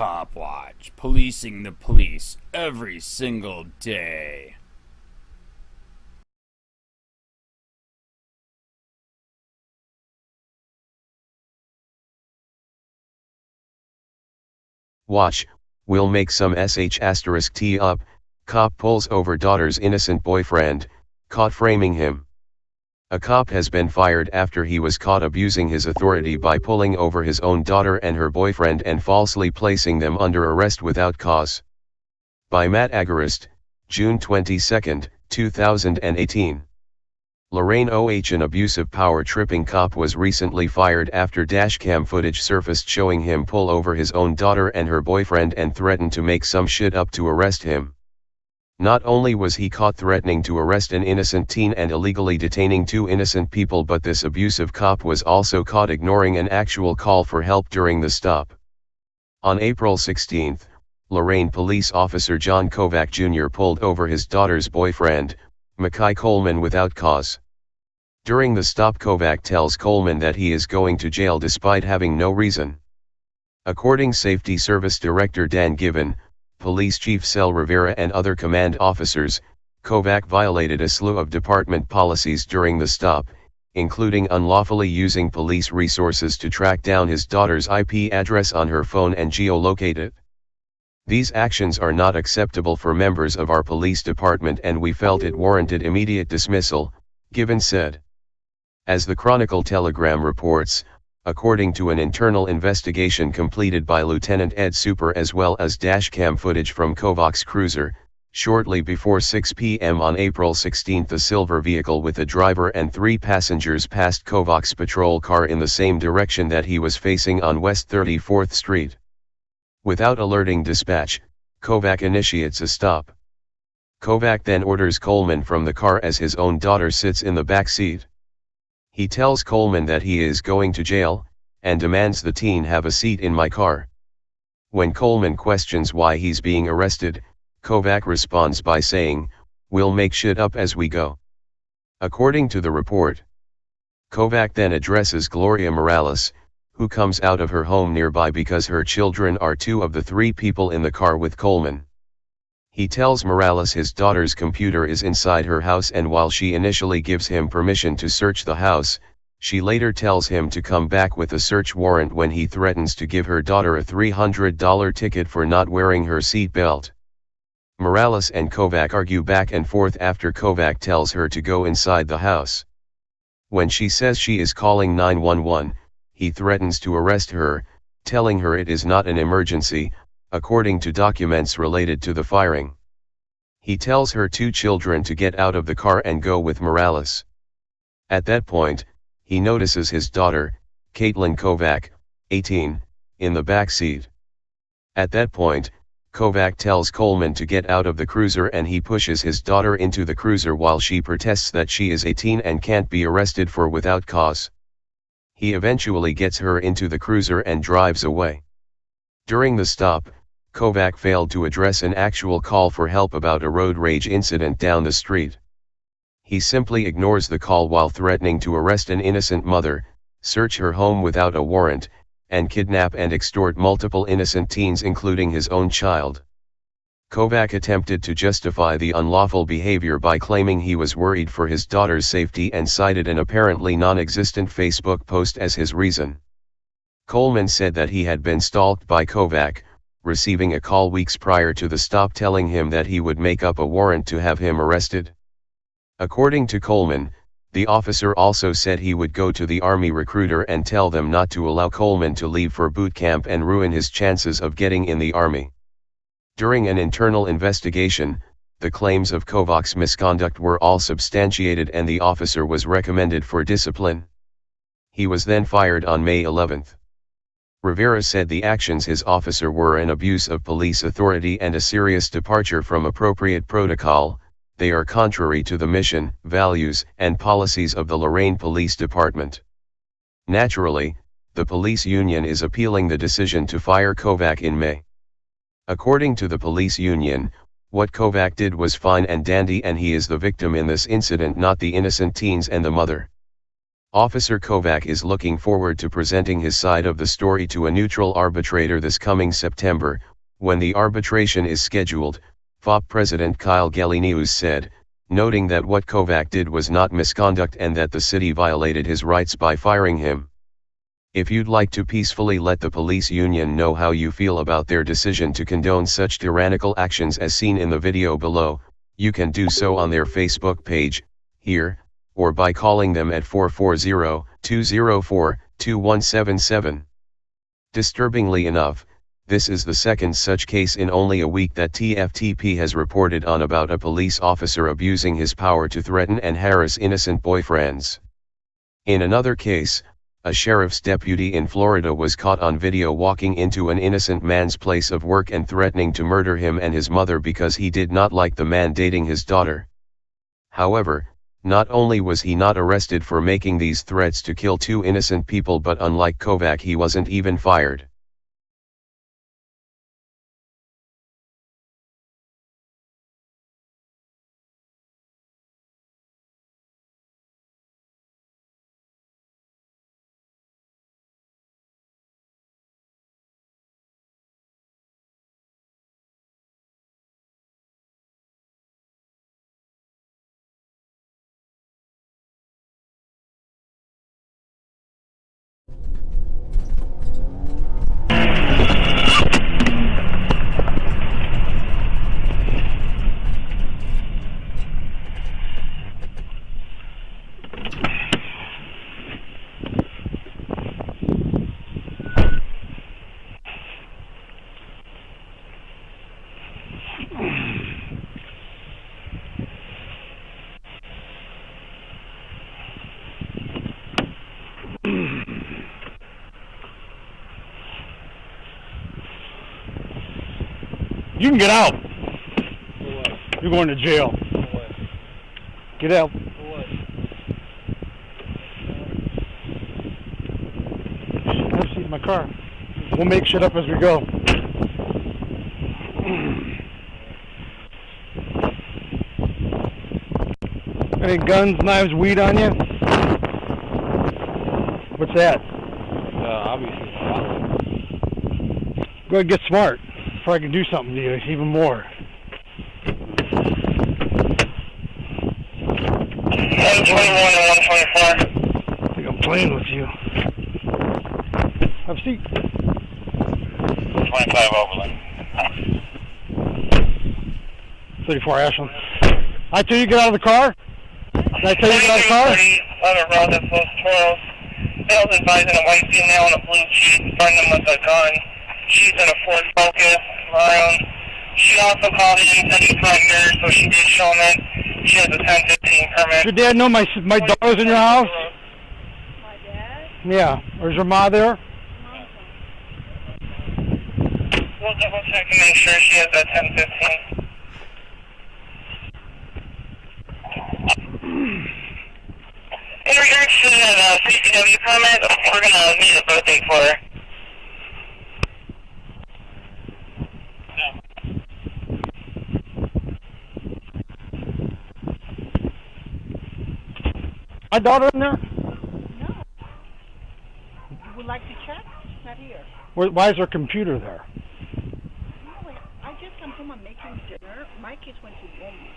COPWATCH, policing the police every single day. Watch, we'll make some sh*t up, cop pulls over daughter's innocent boyfriend, caught framing him. A cop has been fired after he was caught abusing his authority by pulling over his own daughter and her boyfriend and falsely placing them under arrest without cause. By Matt Agarist, June 22, 2018. Lorraine OH. An abusive power-tripping cop was recently fired after dashcam footage surfaced showing him pull over his own daughter and her boyfriend and threaten to make some shit up to arrest him. Not only was he caught threatening to arrest an innocent teen and illegally detaining two innocent people, but this abusive cop was also caught ignoring an actual call for help during the stop. On April 16, Lorraine police officer John Kovac Jr. pulled over his daughter's boyfriend, Mackay Coleman, without cause. During the stop, Kovac tells Coleman that he is going to jail despite having no reason. According Safety Service Director Dan Given, Police Chief Cel Rivera and other command officers, Kovac violated a slew of department policies during the stop, including unlawfully using police resources to track down his daughter's IP address on her phone and geolocate it. These actions are not acceptable for members of our police department and we felt it warranted immediate dismissal, Given said. As the Chronicle Telegram reports, according to an internal investigation completed by Lieutenant Ed Super as well as dashcam footage from Kovac's cruiser, shortly before 6 p.m. on April 16 a silver vehicle with a driver and 3 passengers passed Kovac's patrol car in the same direction that he was facing on West 34th Street. Without alerting dispatch, Kovac initiates a stop. Kovac then orders Coleman from the car as his own daughter sits in the back seat. He tells Coleman that he is going to jail, and demands the teen have a seat in my car. When Coleman questions why he's being arrested, Kovac responds by saying, "We'll make shit up as we go." According to the report, Kovac then addresses Gloria Morales, who comes out of her home nearby because her children are 2 of the 3 people in the car with Coleman. He tells Morales his daughter's computer is inside her house, and while she initially gives him permission to search the house, she later tells him to come back with a search warrant when he threatens to give her daughter a $300 ticket for not wearing her seat belt. Morales and Kovac argue back and forth after Kovac tells her to go inside the house. When she says she is calling 911, he threatens to arrest her, telling her it is not an emergency, according to documents related to the firing. He tells her 2 children to get out of the car and go with Morales. At that point, he notices his daughter, Caitlin Kovac, 18, in the back seat. At that point, Kovac tells Coleman to get out of the cruiser and he pushes his daughter into the cruiser while she protests that she is 18 and can't be arrested for without cause. He eventually gets her into the cruiser and drives away. During the stop, Kovac failed to address an actual call for help about a road rage incident down the street. He simply ignores the call while threatening to arrest an innocent mother, search her home without a warrant, and kidnap and extort multiple innocent teens including his own child. Kovac attempted to justify the unlawful behavior by claiming he was worried for his daughter's safety and cited an apparently non-existent Facebook post as his reason. Coleman said that he had been stalked by Kovac, receiving a call weeks prior to the stop telling him that he would make up a warrant to have him arrested. According to Coleman, the officer also said he would go to the Army recruiter and tell them not to allow Coleman to leave for boot camp and ruin his chances of getting in the Army. During an internal investigation, the claims of Kovac's misconduct were all substantiated and the officer was recommended for discipline. He was then fired on May 11. Rivera said the actions his officer were an abuse of police authority and a serious departure from appropriate protocol. They are contrary to the mission, values, and policies of the Lorraine Police Department. Naturally, the police union is appealing the decision to fire Kovac in May. According to the police union, what Kovac did was fine and dandy and he is the victim in this incident, not the innocent teens and the mother. Officer Kovac is looking forward to presenting his side of the story to a neutral arbitrator this coming September, when the arbitration is scheduled, FOP President Kyle Gelenius said, noting that what Kovac did was not misconduct and that the city violated his rights by firing him. If you'd like to peacefully let the police union know how you feel about their decision to condone such tyrannical actions as seen in the video below, you can do so on their Facebook page, here, or by calling them at 440-204-2177. Disturbingly enough, this is the second such case in only a week that TFTP has reported on about a police officer abusing his power to threaten and harass innocent boyfriends. In another case, a sheriff's deputy in Florida was caught on video walking into an innocent man's place of work and threatening to murder him and his mother because he did not like the man dating his daughter. However, not only was he not arrested for making these threats to kill two innocent people, but unlike Kovac, he wasn't even fired. You can get out. You're going to jail. Get out. Have a seat in my car. We'll make shit up as we go. Any guns, knives, weed on you? What's that? Obviously. Go ahead and get smart before I can do something to you, even more. 121 and 124. I think I'm playing with you. Have a seat. 25 Overland. 34 Ashland. I tell you get out of the car? Did I tell you get out of the car? On a road that flows Toros. Sales advising a white female in a blue Jeep, find them with a gun. She's in a Ford Focus, maroon. She also called in and said she front mirror, so she did show them it. She has a 1015 permit. Does your dad know my daughter's in your house? My dad? Yeah. Or is your ma there? We'll double check and make sure she has that 1015. In regards to that CCW permit, we're going to need a birthday for her. My daughter in there? No. You would like to check? She's not here. Why is her computer there? No, I just come home and making dinner. My kids went to Walmart.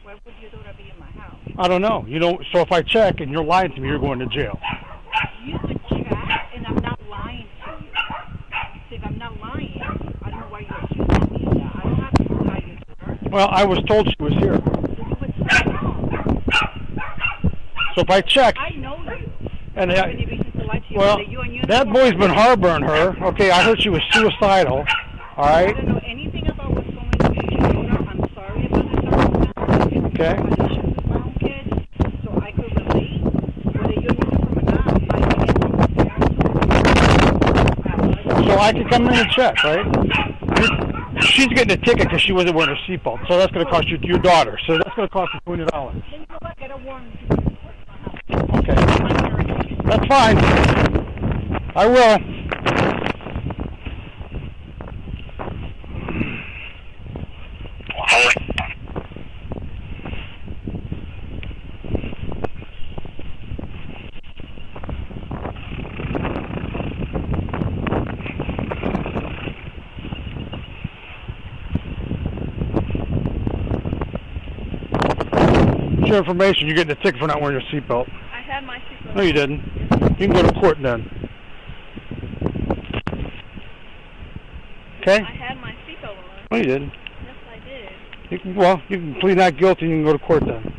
Why would your daughter be in my house? I don't know. You don't. So if I check and you're lying to me, you're going to jail. You could check, and I'm not lying to you. So if I'm not lying, I don't know why you're accusing me of that. I don't have to lie to her. Well, I was told she was here. So you would say no. So if I check, I know you. and I don't have any reason to lie to you. well, Whether you and you that boy's been harboring her. Okay, I heard she was suicidal. All I right. don't know anything about what's going on with your daughter. I'm sorry about the circumstances. Okay. My issues with my own kids, so I could relate. Whether you're using from or not, I think it's unfair. So I can come in and check, right? She's getting a ticket because she wasn't wearing her seatbelt. So that's going to cost you your daughter. So that's going to cost you $200. Then you know what? Get a warrant. Okay. That's fine. I will. your information. You're getting a ticket for not wearing your seatbelt. I had my seatbelt. No, you didn't. You can go to court then. Okay? I had my seatbelt on. No, you didn't. Yes, I did. You can plead not guilty and you can go to court then.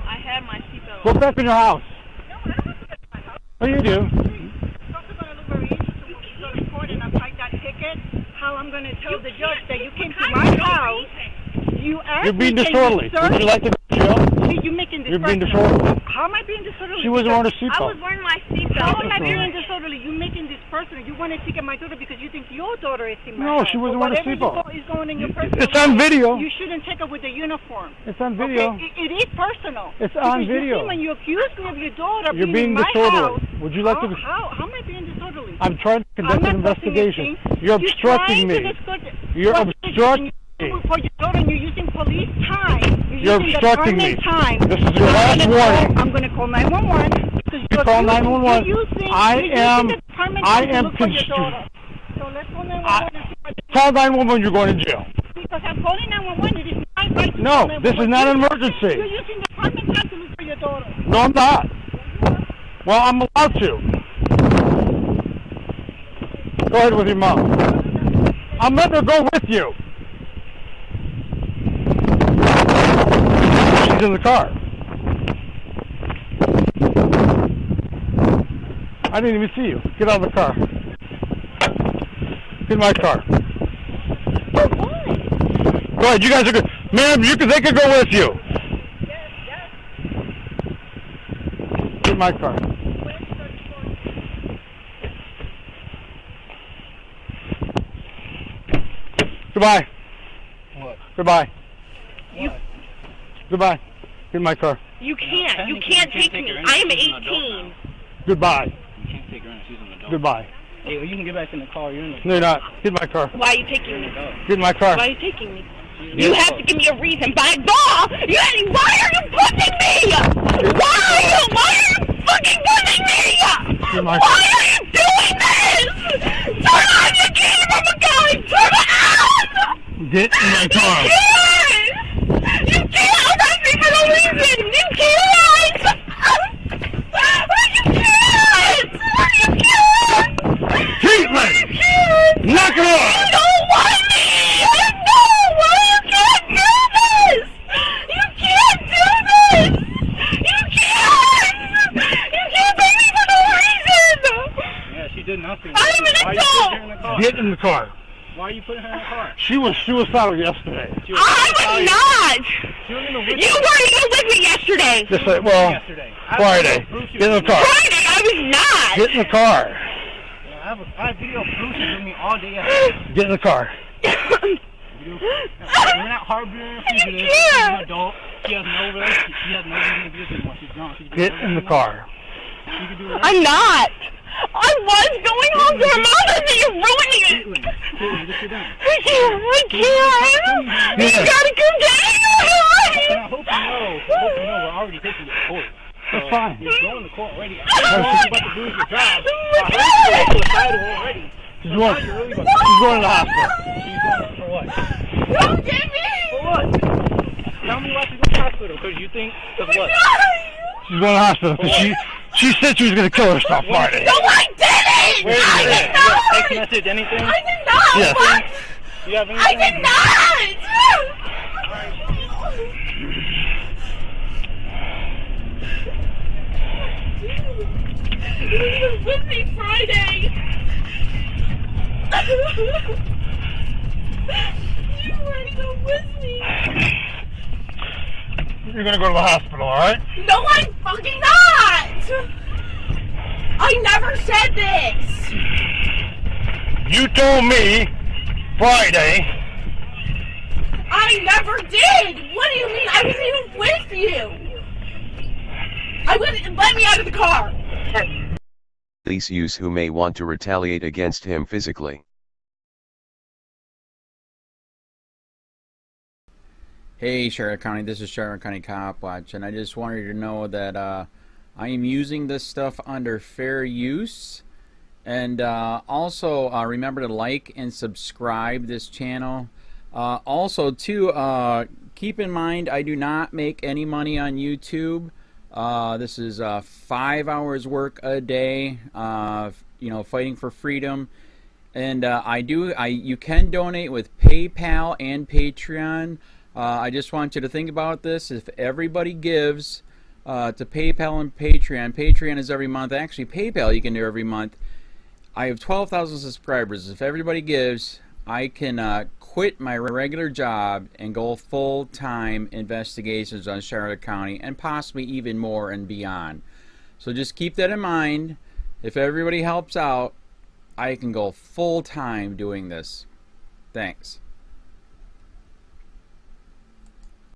I had my seatbelt Go on. back in your house. No, I don't have to go to my house. Oh, you do. It's also going to look very interesting when we go to court and I write that ticket. How I'm going to tell the judge that you came to my house. You asked You're being me, disorderly. can Would you like to go to jail? You're making this You're being personal. disorderly. How am I being disorderly? She wasn't wearing a I seatbelt. was wearing my seatbelt. How am I That's being right. disorderly? You're making this personal. You want to ticket my daughter because you think your daughter is in my No, house. she wasn't But wearing a seatbelt. whatever is going in your personal It's on life, video. You shouldn't take it with the uniform. It's on video. Okay? It is personal. It's on Because video. You see, when you accuse me of your daughter You're being being in my disorderly. house, Would you like to? how am I being disorderly? I'm trying to conduct an investigation. You're obstructing me. You're obstructing me. For your daughter, and you're using police time. You're obstructing me. Time. This is your last warning. I'm going to call 911. You call 911. I am So let's call 911 and see what Call 911. You're going to jail. because I'm calling 911. It is my right to No, call this is not an 911. emergency. You're using department time to look for your daughter. No, I'm not. Well, I'm allowed to. Go ahead with your mom. I'm letting her go with you. She's in the car. I didn't even see you. Get out of the car. Get in my car. Go ahead. You guys are good. Ma'am, they could go with you. Get in my car. Goodbye. What? Goodbye. What? Goodbye. Get in my car. You can't. You can't take me. I am 18. Goodbye. You can't take her in. She's an adult. Goodbye. Hey, well, you can get back in the car. You're in the No, you're not. Get in my car. Why are you taking me? Get in my car. Why are you taking me? You have to give me a reason. By law, why are you pushing me? Why are you fucking pushing me? Why are you doing this? Turn on your game, I'm a guy. Turn it on. Get in my car. You can't arrest me for no reason. You can't. You can't. Caitlin! Knock it off! You don't want me! I know! Why you can't do this! You can't do this! You can't! You can't pay me for no reason! Yeah, she did nothing. I'm an Why are you adult! putting her in the car? Get in the car. Why are you putting her in the car? She was suicidal yesterday. She was I was not! She wasn't even with You weren't even with me yesterday! Just say, well, yesterday. Friday. Get in the car. Friday, I was not! Get in the car. I have video of Bruce with me all day yesterday. Get in the car. We're not harboring a fugitive. You She's can't. an adult. She has no rights. She has no reason to be with anymore. She's gone. She can do Get whatever in the she car. wants. She can do whatever. I'm not! I was going home to her mother, so you're ruining it! Caitlin, just sit down. I can't! You Yeah. gotta come get me! And I hope you know, we're already taking you to court. That's fine. You're going to court already. I know you're about to lose your job. I heard you're suicidal already. She's going to the hospital. She's going for what? Don't get me! For what? Tell me why she's going to the hospital. Because you think, because what? She's going to the hospital because she said she was going to kill herself Friday. No, I didn't! Where is I it? did You have not! text message, anything? I did not! Yes. What? You have I anything? did not! You were with me Friday! You weren't even with me! You're going to go to the hospital, all right? No, I'm fucking not! I never said this! You told me Friday. I never did! What do you mean? I wasn't even with you! I wouldn't let me out of the car! Police use who may want to retaliate against him physically. Hey Charlotte County, this is Charlotte County COPWATCH, and I just wanted you to know that I am using this stuff under fair use. And also remember to like and subscribe this channel. Also too, keep in mind, I do not make any money on YouTube. This is 5 hours work a day, you know, fighting for freedom. And you can donate with PayPal and Patreon. I just want you to think about this. If everybody gives to PayPal and Patreon, Patreon is every month. Actually, PayPal you can do every month. I have 12,000 subscribers. If everybody gives, I can quit my regular job and go full-time investigations on Charlotte County and possibly even more and beyond. So just keep that in mind. If everybody helps out, I can go full-time doing this. Thanks.